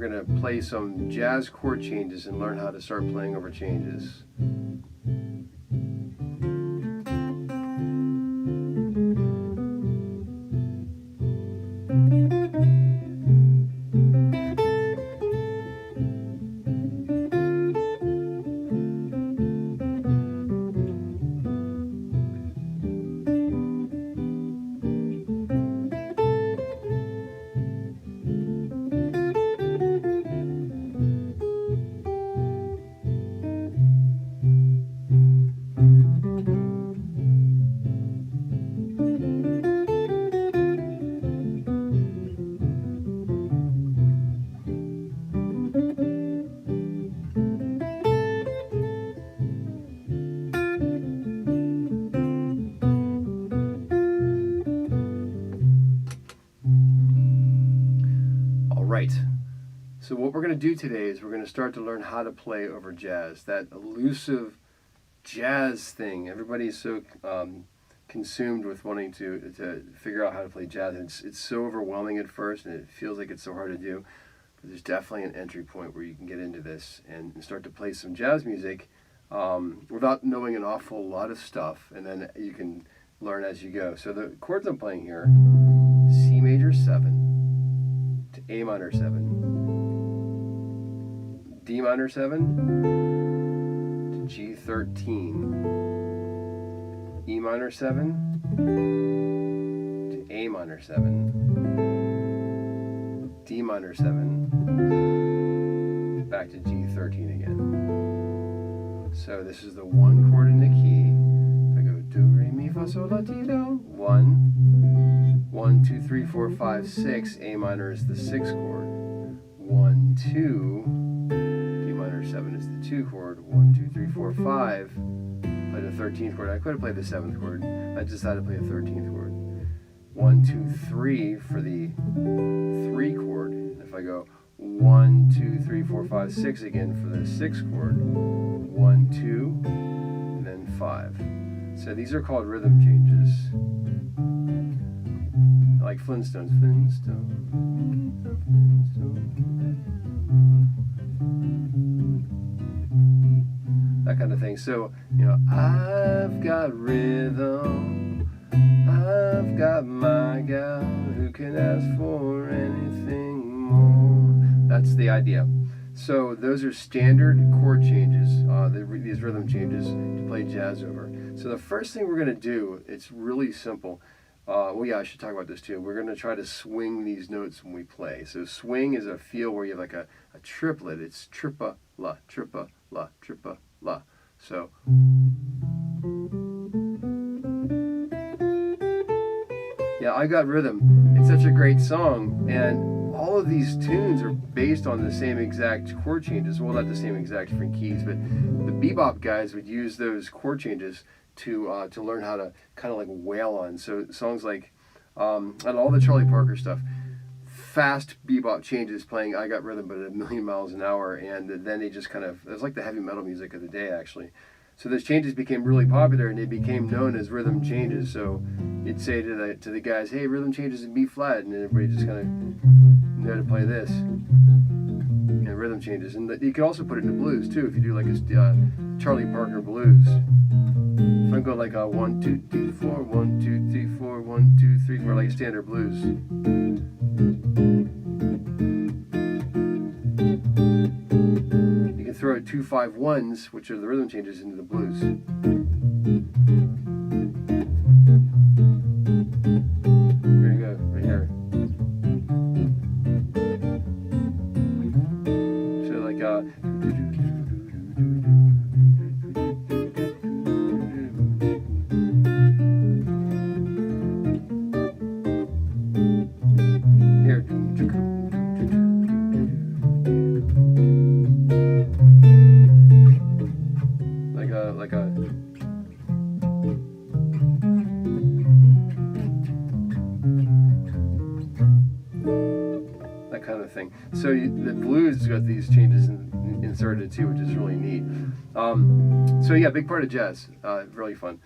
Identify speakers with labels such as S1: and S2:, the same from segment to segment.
S1: we're going to play some jazz chord changes and learn how to start playing over changes. Right. So what we're going to do today is we're going to start to learn how to play over jazz, that elusive jazz thing. Everybody's so consumed with wanting to figure out how to play jazz. And it's so overwhelming at first, and it feels like it's so hard to do. But there's definitely an entry point where you can get into this and start to play some jazz music without knowing an awful lot of stuff, and then you can learn as you go. So the chords I'm playing here: C major 7. To A minor 7, D minor 7, to G13, E minor 7, to A minor 7, D minor 7, back to G13 again. So this is the one chord in the key. If I go do, re, mi, fa, sol, la, ti, do, 1. 1, 2, 3, 4, 5, 6. A minor is the 6th chord. 1, 2. D minor 7 is the 2 chord. 1, 2, 3, 4, 5. Play the 13th chord. I could have played the 7th chord. I decided to play the 13th chord. 1, 2, 3 for the 3 chord. If I go 1, 2, 3, 4, 5, 6 again for the 6th chord. 1, 2, and then 5. So these are called rhythm changes. Like Flintstones. That kind of thing. So, I've got rhythm, I've got my gal, who can ask for anything more. That's the idea. So those are standard chord changes, these rhythm changes to play jazz over. So the first thing we're going to do, it's really simple. Well, yeah, I should talk about this too. We're going to try to swing these notes when we play. So swing is a feel where you have like a triplet. It's trippa, la, trippa, la, trippa, la. So. Yeah, I Got Rhythm. It's such a great song. And all of these tunes are based on the same exact chord changes. Well, not the same exact different keys, but the bebop guys would use those chord changes to learn how to kind of like wail on. So songs like and all the Charlie Parker stuff, fast bebop changes playing I Got Rhythm but at 1,000,000 miles an hour, and then they just kind of, it was like the heavy metal music of the day actually. So those changes became really popular and they became known as rhythm changes. So you'd say to the guys, hey, rhythm changes in B flat, and everybody just kind of know to play this. And rhythm changes. And you can also put it in the blues too, if you do like a Charlie Parker blues. If I go like a 1, 2, 3, 4, 1, 2, 3, 4, 1, 2, 3, 4, like a standard blues. You can throw 2, 5, 1s, which are the rhythm changes, into the blues. There you go, right here. So like that kind of thing. So the blues got these changes inserted too, which is really neat. So yeah, big part of jazz. Really fun.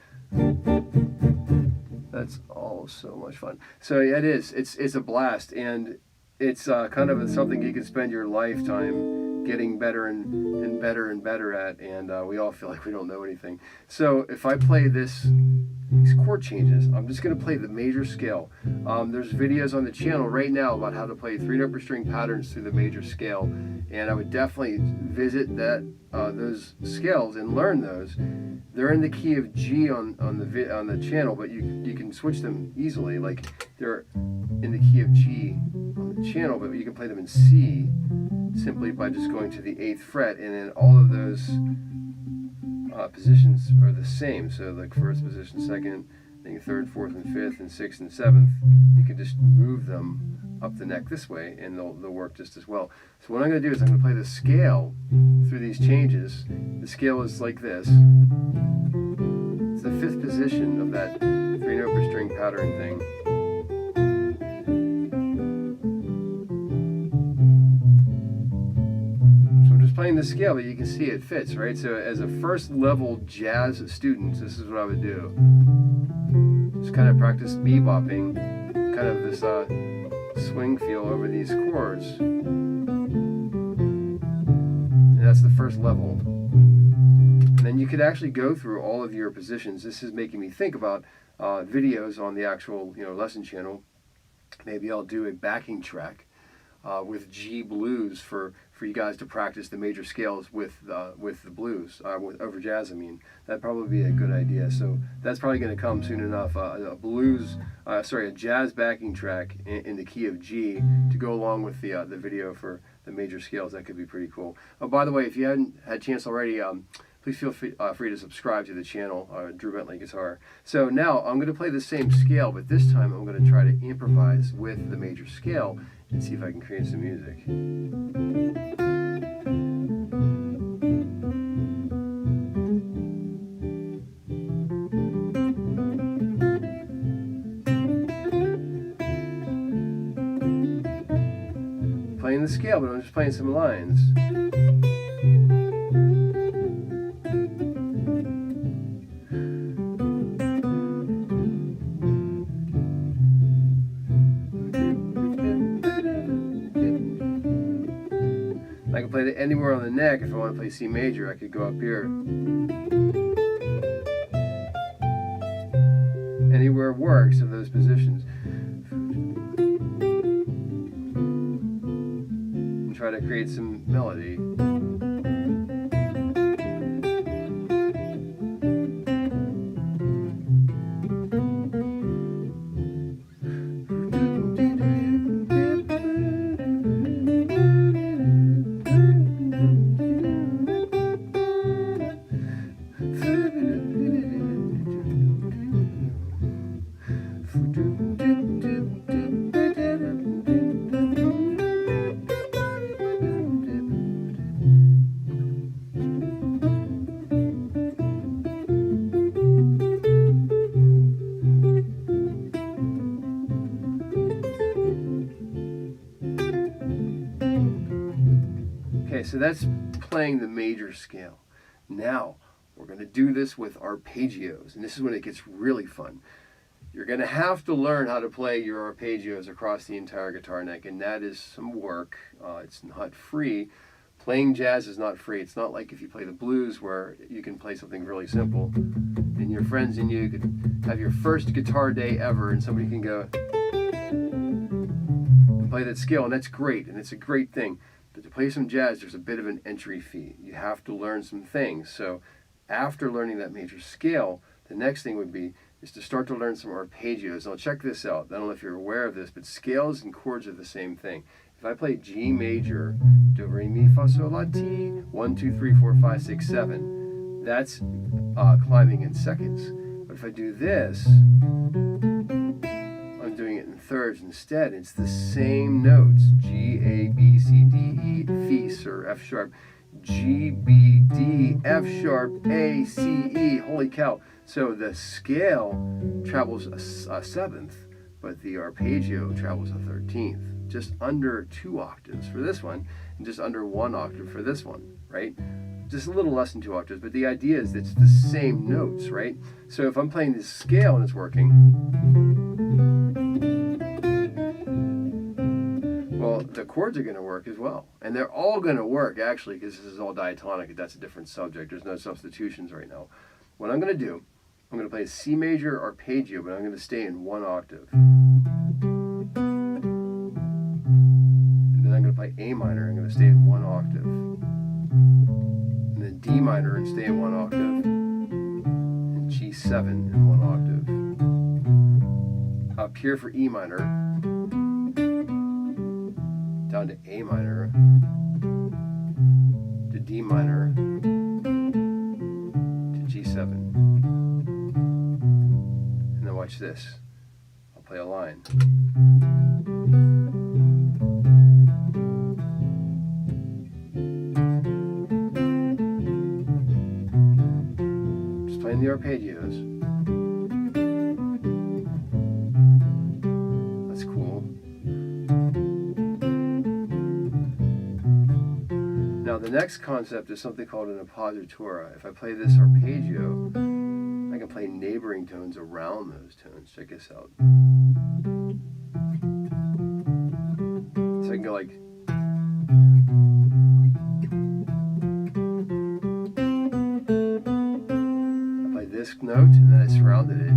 S1: That's all so much fun. So yeah, it is. It's a blast, and it's kind of something you can spend your lifetime getting better and better and better at, and we all feel like we don't know anything. So if I play these chord changes, I'm just going to play the major scale. There's videos on the channel right now about how to play 3-note per string patterns through the major scale, and I would definitely visit those scales and learn those. They're in the key of G on the channel, but you can switch them easily. Like they're in the key of G on the channel, but you can play them in C simply by just going to the 8th fret, and then all of those positions are the same. So like first position, second, then third, fourth, and fifth, and sixth and seventh. You can just move them up the neck this way, and they'll work just as well. So what I'm going to do is I'm going to play the scale through these changes. The scale is like this. It's the 5th position of that 3-note per string pattern thing. Playing the scale, but you can see it fits, right? So as a first level jazz student, this is what I would do. Just kind of practice bebopping, kind of this swing feel over these chords. And that's the first level. And then you could actually go through all of your positions. This is making me think about videos on the actual lesson channel. Maybe I'll do a backing track with G blues for you guys to practice the major scales with the blues, over jazz. I mean, that'd probably be a good idea. So that's probably going to come soon enough. A jazz backing track in the key of G to go along with the video for the major scales. That could be pretty cool. Oh, by the way, if you hadn't had a chance already, please feel free to subscribe to the channel, Drew Bentley Guitar. So now I'm going to play the same scale, but this time I'm going to try to improvise with the major scale and see if I can create some music. Playing the scale, but I'm just playing some lines. I can play it anywhere on the neck. If I want to play C major, I could go up here. Anywhere works of those positions. And try to create some melody. Okay, so that's playing the major scale. Now, we're going to do this with arpeggios, and this is when it gets really fun. You're going to have to learn how to play your arpeggios across the entire guitar neck, and that is some work. It's not free. Playing jazz is not free. It's not like if you play the blues where you can play something really simple, and your friends and you could have your first guitar day ever, and somebody can go and play that scale, and that's great, and it's a great thing. But to play some jazz, there's a bit of an entry fee. You have to learn some things. So after learning that major scale, the next thing would be is to start to learn some arpeggios. Now check this out. I don't know if you're aware of this, but scales and chords are the same thing. If I play G major, do, re, mi, fa, sol, la, ti, 1, 2, 3, 4, 5, 6, 7, that's climbing in seconds. But if I do this, I'm doing it in thirds instead. It's the same notes. G, A, B, C, D, E, F, or F sharp. G, B, D, F sharp, A, C, E. Holy cow. So the scale travels a 7th, but the arpeggio travels a 13th. Just under 2 octaves for this one, and just under 1 octave for this one, right? Just a little less than 2 octaves, but the idea is that it's the same notes, right? So if I'm playing this scale and it's working, well, Well, the chords are going to work as well. And they're all going to work, actually, because this is all diatonic. That's a different subject. There's no substitutions right now. What I'm going to do, I'm going to play a C major arpeggio, but I'm going to stay in one octave. And then I'm going to play A minor. I'm going to stay in one octave. And then D minor and stay in one octave. And G7 in one octave. Up here for E minor. Down to A minor, to D minor, to G7. And then watch this. I'll play a line. Just playing the arpeggios. That's cool. Now the next concept is something called an appoggiatura. If I play this arpeggio, I can play neighboring tones around those tones. Check this out. So I can go like... I play this note, and then I surrounded it.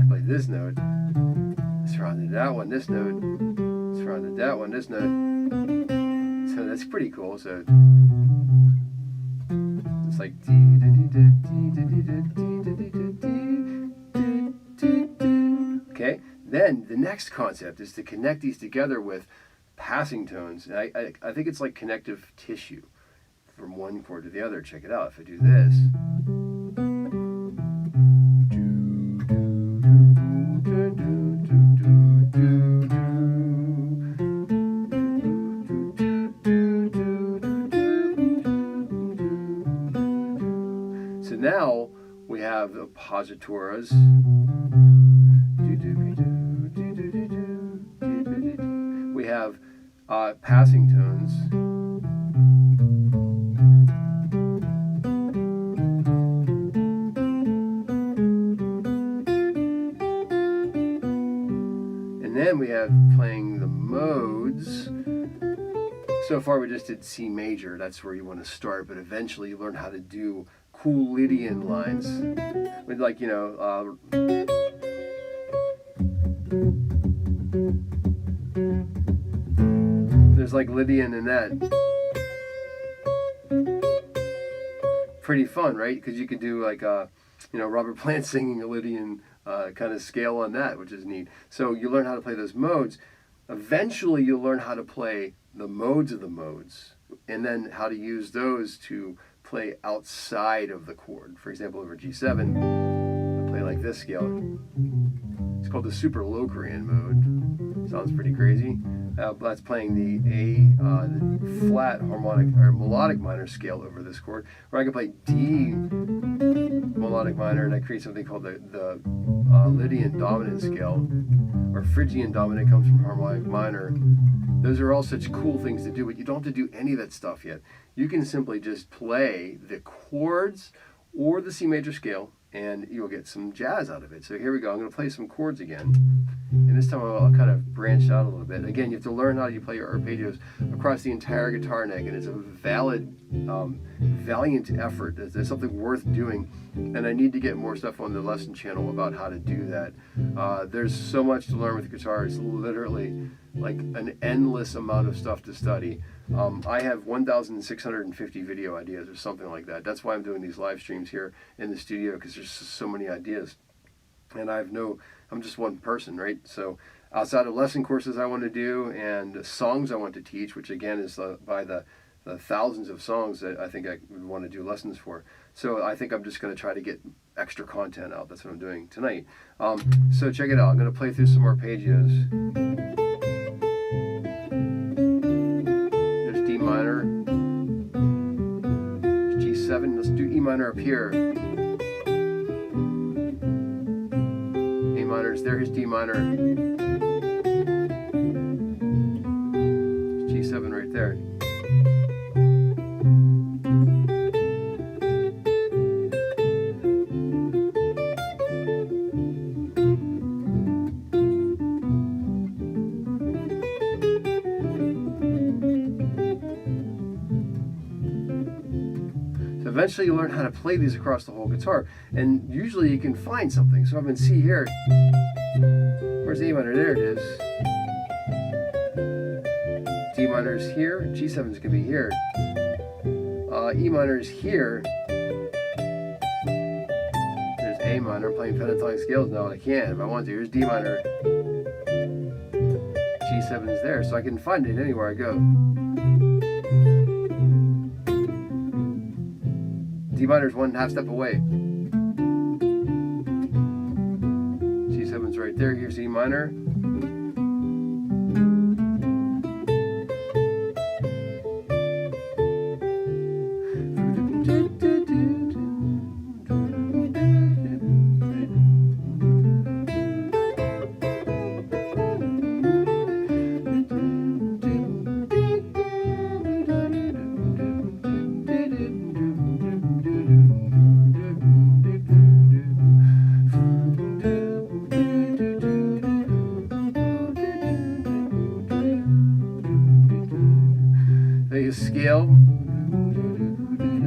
S1: I play this note, I surrounded that one, this note, surrounded that one, this note. So that's pretty cool. So it's like okay. Then the next concept is to connect these together with passing tones. And I think it's like connective tissue from one chord to the other. Check it out. If I do this. So now we have appoggiaturas. We have passing tones. And then we have playing the modes. So far we just did C major, that's where you want to start, but eventually you learn how to do cool Lydian lines with, like, you know, there's like Lydian in that. Pretty fun, right? Because you could do like you know, Robert Plant singing a Lydian kind of scale on that, which is neat. So you learn how to play those modes. Eventually you'll learn how to play the modes of the modes, and then how to use those to play outside of the chord. For example, over G7, I play like this scale. It's called the Super Locrian mode. Sounds pretty crazy. That's playing the the flat harmonic or melodic minor scale over this chord. Or I can play D melodic minor, and I create something called the Lydian dominant scale, or Phrygian dominant comes from harmonic minor. Those are all such cool things to do, but you don't have to do any of that stuff yet. You can simply just play the chords or the C major scale, and you'll get some jazz out of it. So here we go. I'm going to play some chords again. And this time I'll kind of branch out a little bit. Again, you have to learn how you play your arpeggios across the entire guitar neck, and it's a valiant effort. It's something worth doing, and I need to get more stuff on the lesson channel about how to do that. There's so much to learn with guitar. It's literally like an endless amount of stuff to study. I have 1,650 video ideas or something like that. That's why I'm doing these live streams here in the studio, because there's just so many ideas. And I'm just one person, right? So outside of lesson courses I want to do, and songs I want to teach, which again is by the thousands of songs that I think I would want to do lessons for. So I think I'm just going to try to get extra content out. That's what I'm doing tonight. So check it out. I'm going to play through some arpeggios. There's D minor. There's G7. Let's do E minor up here. A minor. There's D minor. There's G7 right there. eventually you learn how to play these across the whole guitar, and usually you can find something. So I'm in C here. Where's A minor? There it is. D minor is here. G7 is going to be here. E minor is here. There's A minor. I'm playing pentatonic scales now, and I can if I want to. Here's D minor. G7 is there, so I can find it anywhere I go. D minor is 1.5 steps away. G7's right there. Here's E minor.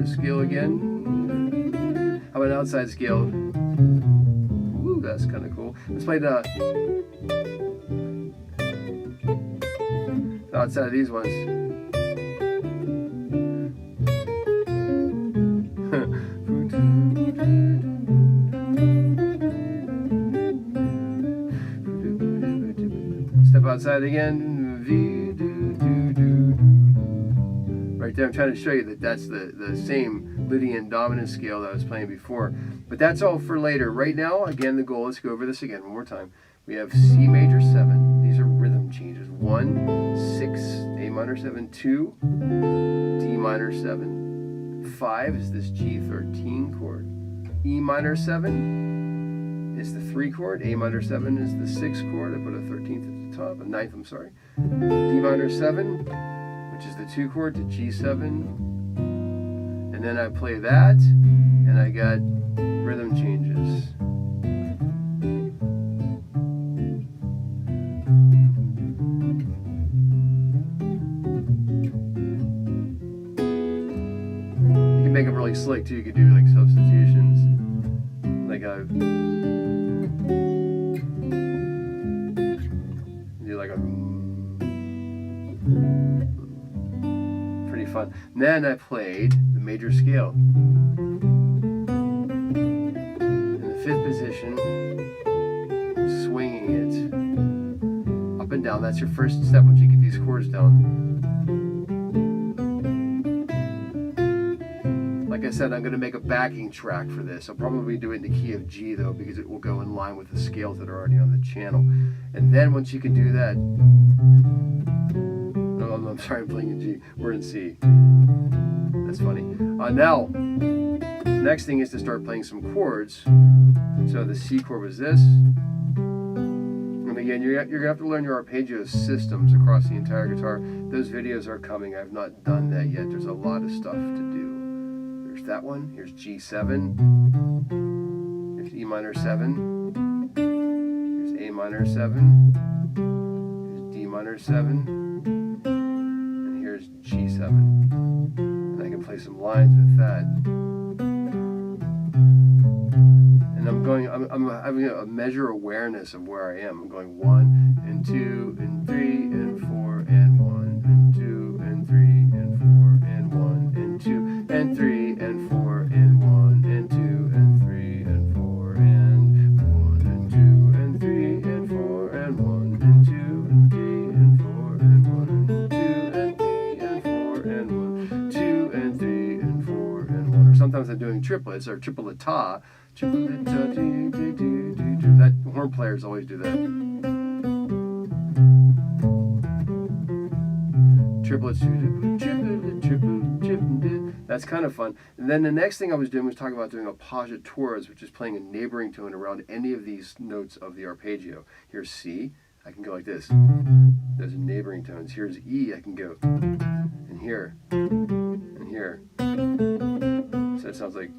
S1: Scale again. How about an outside scale? Ooh, that's kind of cool. Let's play the outside of these ones. Step outside again. Right there, I'm trying to show you that that's the same Lydian dominant scale that I was playing before. But that's all for later. Right now, again, the goal is to go over this again one more time. We have C major 7. These are rhythm changes. 1, 6, A minor 7, 2, D minor 7. 5 is this G13 chord. E minor 7 is the 3 chord. A minor 7 is the 6 chord. I put a 13th at the top, a 9th, I'm sorry. D minor 7, which is the 2 chord, to G7, and then I play that, and I got rhythm changes. You can make them really slick too. You could do like substitutions, like a fun. And then I played the major scale in the 5th position, swinging it up and down. That's your first step once you get these chords down. Like I said, I'm going to make a backing track for this. I'll probably do it in the key of G though, because it will go in line with the scales that are already on the channel. And then once you can do that, I'm sorry, I'm playing in G. We're in C. That's funny. Now, next thing is to start playing some chords. So the C chord was this. And again, you're going to have to learn your arpeggios systems across the entire guitar. Those videos are coming. I've not done that yet. There's a lot of stuff to do. There's that one. Here's G7. Here's E minor 7. Here's A minor 7. Here's D minor 7. G7, and I can play some lines with that. And I'm having a measure awareness of where I am. I'm going 1 and 2 and 3 and 4 and 1 and 2 and 3 and 4 and 1 and 2 and 3 and 4 and 1 and 2 and 3 and 4 and 1 and 2 and 3 and 4 and 1 and 2 and 3 and 4 and 1 and 2 and 2 and 3 and 4 and 1. Or sometimes I'm doing triplets or tripleta. That horn players always do that. Triplets. That's kind of fun. And then the next thing I was doing was talking about doing arpeggios, which is playing a neighboring tone around any of these notes of the arpeggio. Here's C. I can go like this. Those are neighboring tones. Here's E. I can go and here and here. So it sounds like.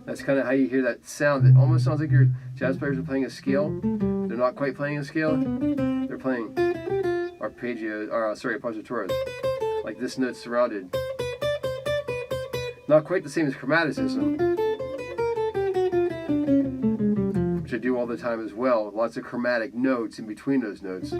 S1: That's kind of how you hear that sound. It almost sounds like your jazz players are playing a scale. They're not quite playing a scale. They're playing arpeggios, or sorry, appoggiaturas. Like this note surrounded. Not quite the same as chromaticism, which I do all the time as well. Lots of chromatic notes in between those notes.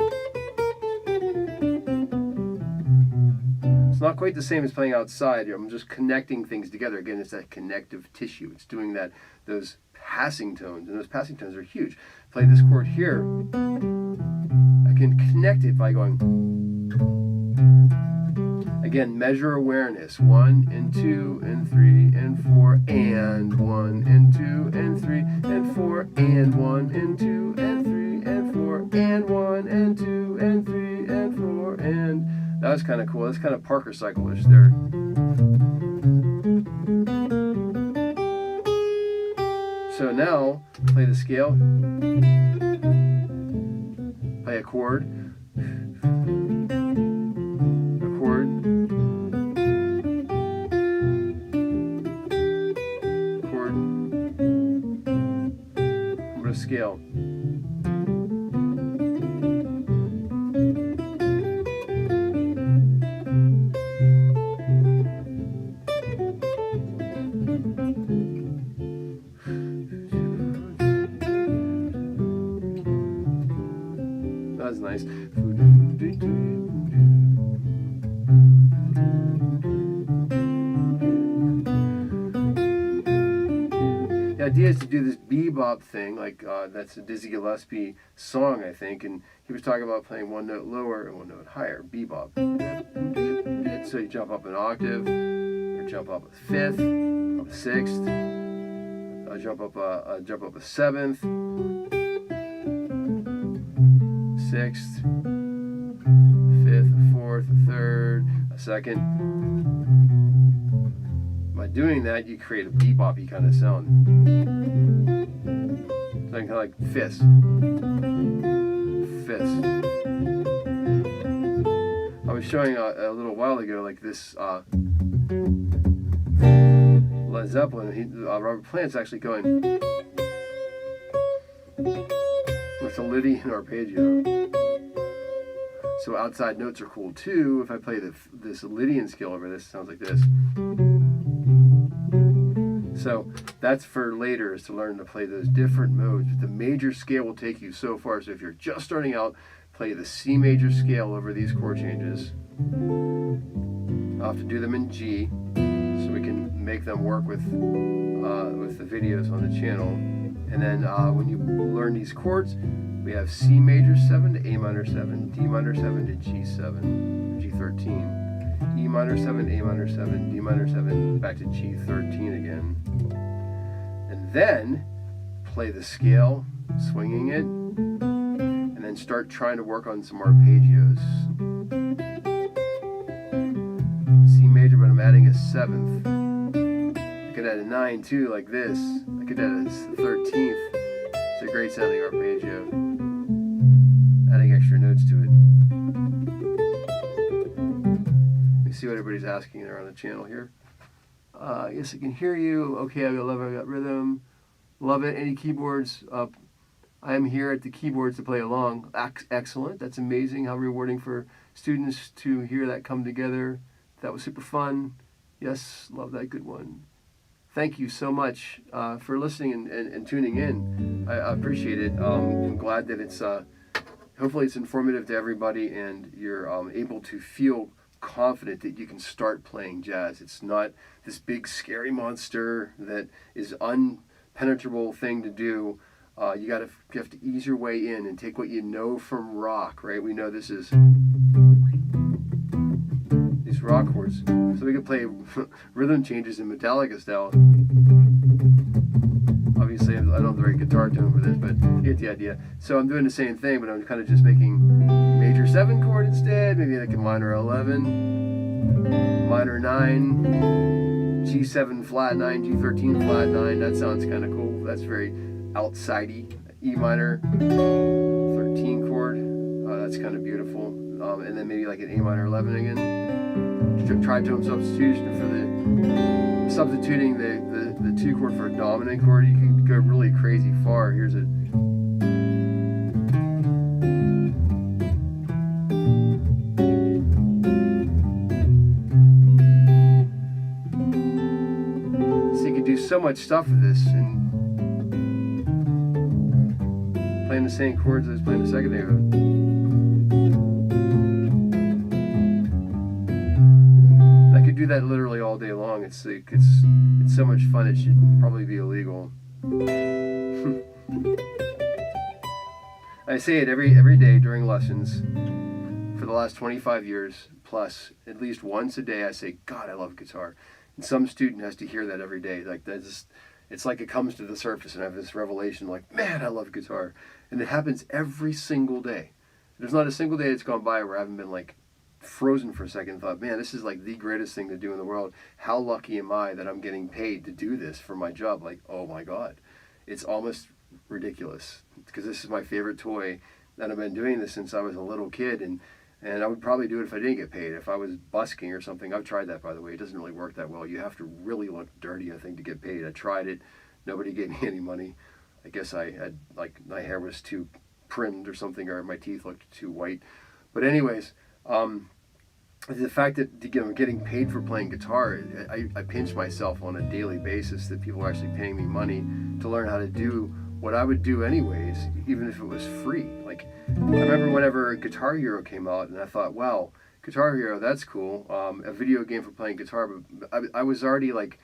S1: It's not quite the same as playing outside. I'm just connecting things together. Again, it's that connective tissue. It's doing that, those passing tones, and those passing tones are huge. Play this chord here. I can connect it by going. Again, measure awareness. 1 and 2 and 3 and 4 and 1 and 2 and 3 and 4 and 1 and 2 and 3 and 4 and 1 and 2 and 3 and 4 and. That was kind of cool. That's kind of Parker cycle-ish there. So now, play the scale. Play a chord. A chord. Chord. I'm going to scale. That's nice. The idea is to do this bebop thing, like that's a Dizzy Gillespie song, I think, and he was talking about playing one note lower and one note higher, bebop. So you jump up an octave, or jump up a fifth, up a sixth, jump up a seventh, sixth, fifth, a fourth, a third, a second. By doing that, you create a bebop-y kind of sound. Something kind of like fist. Fist. I was showing a little while ago, like this Led Zeppelin, Robert Plant's actually going with a Lydian arpeggio. So outside notes are cool too. If I play this Lydian scale over this, it sounds like this. So that's for later, is to learn to play those different modes. But the major scale will take you so far. So if you're just starting out, play the C major scale over these chord changes. I'll have to do them in G, so we can make them work with the videos on the channel. And then when you learn these chords, we have C major 7 to A minor 7, D minor 7 to G7, G13, E minor 7, A minor 7, D minor 7, back to G13 again. And then play the scale, swinging it, and then start trying to work on some arpeggios. C major, but I'm adding a 7th. I could add a 9 too, like this. I could add a 13th. It's a great sounding arpeggio. Adding extra notes to it. Let me see what everybody's asking there on the channel here. Yes, I can hear you. Okay, I love it. I got rhythm. Love it. Any keyboards? I am here at the keyboards to play along. Excellent. That's amazing. How rewarding for students to hear that come together. That was super fun. Yes, love that. Good one. Thank you so much for listening and tuning in. I appreciate it. I'm glad that it's, hopefully it's informative to everybody, and you're able to feel confident that you can start playing jazz. It's not this big scary monster that is unpenetrable thing to do. You have to ease your way in and take what you know from rock, right? We know this is these rock chords. So we can play rhythm changes in Metallica style. Obviously, I don't have the right guitar tone for this, but you get the idea. So I'm doing the same thing, but I'm kind of just making major 7 chord instead, maybe like a minor 11, minor 9, G7 flat 9, G13 flat 9. That sounds kind of cool. That's very outsidey. E minor 13 chord. That's kind of beautiful. And then maybe like an A minor 11 again. Tritone substitution for the substituting the 2 chord for a dominant chord. You can go really crazy far. Here's a so much stuff with this, and playing the same chords as playing the second day of it. I could do that literally all day long. It's so much fun. It should probably be illegal. I say it every day during lessons for the last 25 years plus. At least once a day, I say, "God, I love guitar," and some student has to hear that every day. Like that's, it's like it comes to the surface, and I have this revelation, like, man, I love guitar, and it happens every single day. There's not a single day that's gone by where I haven't been like frozen for a second and thought, man, this is like the greatest thing to do in the world. How lucky am I that I'm getting paid to do this for my job? Like, oh my God, it's almost ridiculous, because this is my favorite toy, and I've been doing this since I was a little kid, and I would probably do it if I didn't get paid. If I was busking or something. I've tried that, by the way. It doesn't really work that well. You have to really look dirty, I think, to get paid. I tried it. Nobody gave me any money. I guess I had, like, my hair was too primmed or something, or my teeth looked too white. But anyways, the fact that I'm getting paid for playing guitar, I pinch myself on a daily basis that people are actually paying me money to learn how to do what I would do anyways, even if it was free. Like, I remember whenever Guitar Hero came out, and I thought, wow, Guitar Hero, that's cool. A video game for playing guitar, but I was already like,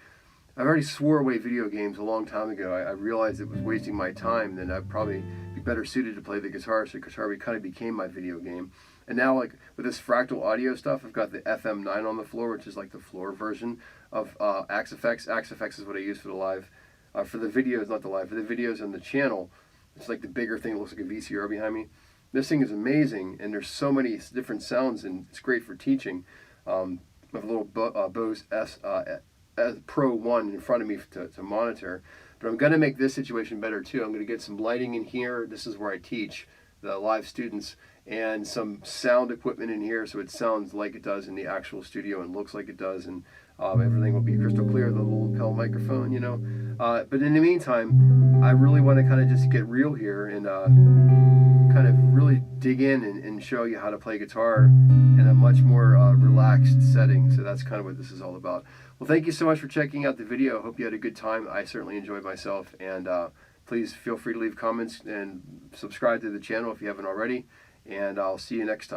S1: I've already swore away video games a long time ago. I realized it was wasting my time, then I'd probably be better suited to play the guitar, so guitar kind of became my video game. And now, like, with this fractal audio stuff, I've got the FM9 on the floor, which is like the floor version of Axe Effects. Axe Effects is what I use for the live, for the videos, not the live, for the videos on the channel. It's like the bigger thing that looks like a VCR behind me. This thing is amazing, and there's so many different sounds, and it's great for teaching. I have a little Bose Pro 1 in front of me to monitor. But I'm going to make this situation better too. I'm going to get some lighting in here. This is where I teach the live students, and some sound equipment in here so it sounds like it does in the actual studio and looks like it does, and everything will be crystal clear, the little lapel microphone, you know. But in the meantime, I really want to kind of just get real here and kind of really dig in and show you how to play guitar in a much more relaxed setting. So that's kind of what this is all about. Well, thank you so much for checking out the video. I hope you had a good time. I certainly enjoyed myself, and please feel free to leave comments and subscribe to the channel if you haven't already, and I'll see you next time.